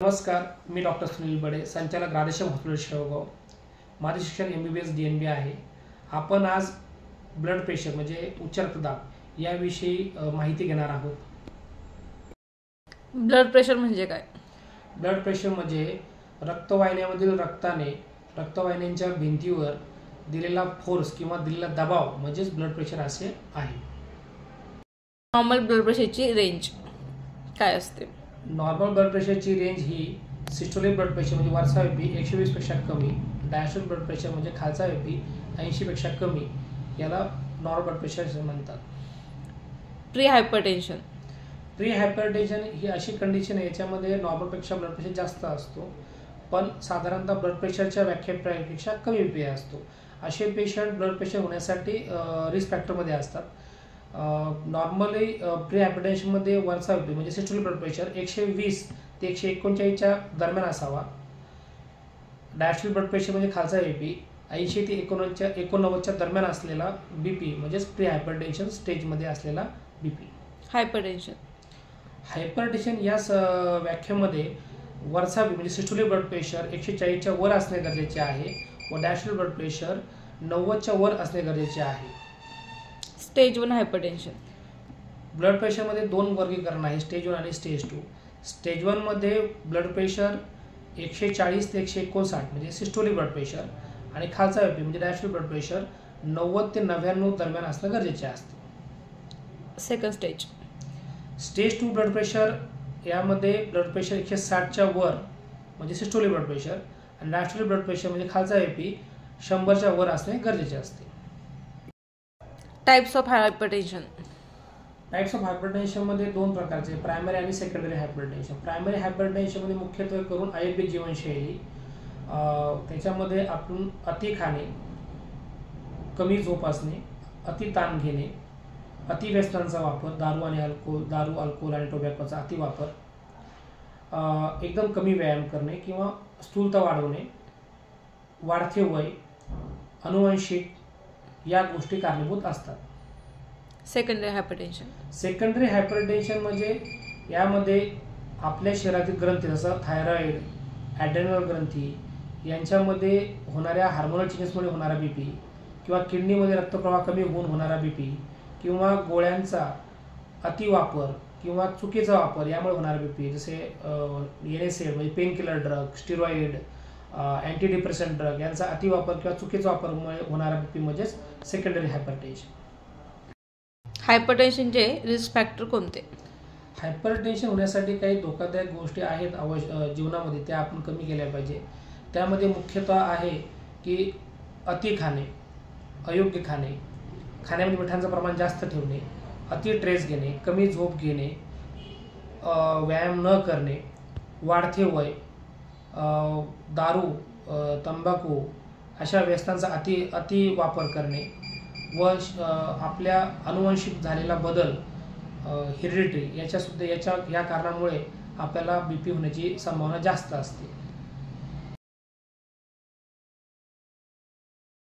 नमस्कार, मी डॉक्टर सुनील बडे, संचालक राधेश्याम हॉस्पिटल शेवगाव. माझे शिक्षण MBBS DNB आहे. आपण आज ब्लड प्रेशर म्हणजे उच्च रक्तदाब याविषयी माहिती घेणार आहोत. ब्लड प्रेशर म्हणजे काय? ब्लड प्रेशर म्हणजे रक्तवाहिन्यांमधील रक्ताने रक्तवाहिन्यांच्या भिंतीवर दिलेला फोर्स किंवा दिलेला दबाव म्हणजेच ब्लड प्रेशर असे आहे. नॉर्मल ब्लड प्रेशरची रेंज काय असते? नॉर्मल ब्लड प्रेशरची रेंज ही सिस्टोलिक ब्लड प्रेशर म्हणजे वरचा BP 120 पेक्षा कमी, डायस्टोलिक ब्लड प्रेशर म्हणजे खालचा BP 80 पेक्षा कमी याला नॉर्मल ब्लड प्रेशर म्हणतात. प्री हायपरटेन्शन ही अशी कंडिशन आहे याच्यामध्ये नॉर्मलपेक्षा ब्लड प्रेशर जास्त असतो, पण साधारणतः ब्लड प्रेशरच्या व्याख्येपेक्षा कमी BP असतो. असे पेशंट ब्लड प्रेशर होण्यासाठी रिस्क फॅक्टरमध्ये असतात. नॉर्मली प्री हायपरटेन्शनमध्ये वरचा BP म्हणजे सिस्टोलिक ब्लड प्रेशर 120 ते 139च्या दरम्यान असावा. डायस्टोलिक ब्लड प्रेशर म्हणजे खालचा BP 80 ते 89च्या दरम्यान असलेला BP म्हणजेच प्री हायपरटेन्शन स्टेजमध्ये असलेला BP. हायपरटेन्शन या व्याख्येमध्ये वरचा BP म्हणजे सिस्टोलिक ब्लड प्रेशर 140च्या वर असणे गरजेचे आहे व डायस्टोलिक ब्लड प्रेशर 90च्या वर असणे गरजेचे आहे. Stage 1 hypertension. ब्लड प्रेशरमध्ये दोन वर्गीकरण आहे, स्टेज 1 आणि स्टेज 2. स्टेज 1 मध्ये ब्लड प्रेशर 140 ते 159 म्हणजे सिस्टोलिक ब्लड प्रेशर आणि खालचा BP म्हणजे डायस्टोलिक ब्लड प्रेशर 90 ते 99 दरम्यान असणे गरजेचे असते. Second stage. Stage 2 blood pressure यामध्ये ब्लड प्रेशर 160च्या वर म्हणजे सिस्टोलिक ब्लड प्रेशर आणि डायस्टोलिक ब्लड प्रेशर म्हणजे खालचा BP 100च्या वर असणे गरजेचे असते. Types of hypertension. Types of हायपरटेन्शनमध्ये दोन प्रकारचे, प्रायमरी आणि सेकंडरी हायपरटेन्शन. प्रायमरी हायपरटेन्शनमध्ये मुख्यत्वे करून अयोग्य जीवनशैली, त्याच्यामध्ये आपण अति खाणे, कमी झोप असणे, अति ताण घेणे, अतिव्यसनांचा वापर, दारू, अल्कोहोल आणि टोबॅकोचा अतिवापर, एकदम कमी व्यायाम करणे किंवा स्थूलता वाढवणे, वाढते वय, अनुवांशिक या गोष्टी कारणीभूत असतात. Secondary hypertension. सेकंडरी हायपरटेन्शन म्हणजे यामध्ये आपल्या शरीरातील ग्रंथी जसं थायरॉइड, ॲड्रेनल ग्रंथी यांच्यामध्ये होणाऱ्या हार्मोनल चेंजेसमुळे होणारा BP किंवा किडनीमध्ये रक्तप्रवाह कमी होऊन होणारा BP किंवा गोळ्यांचा अतिवापर किंवा चुकीचा वापर यामुळे होणारा BP जसे NSAID म्हणजे pain killer drug, steroid, antidepressant drug यांचा अतिवापर किंवा चुकीचा वापरमुळे होणारा BP म्हणजेच सेकंडरी हायपरटेन्शन. हायपरटेन्शनचे रिस्क फॅक्टर कोणते? हायपरटेन्शन होण्यासाठी काही धोकादायक गोष्टी आहेत जीवनामध्ये, त्या आपण कमी केल्या पाहिजे. त्यामध्ये मुख्यतः आहे की अति खाणे, अयोग्य खाणे, खाण्यामध्ये मिठांचं प्रमाण जास्त ठेवणे, अति स्ट्रेस घेणे, कमी झोप घेणे, व्यायाम न करणे, वाढते वय, दारू, तंबाखू अशा व्यसनांचा अति वापर करणे व आपल्या अनुवांशिक झालेला बदल, हेरिडिटरी या कारणामुळे आपल्याला BP होण्याची संभावना जास्त असते.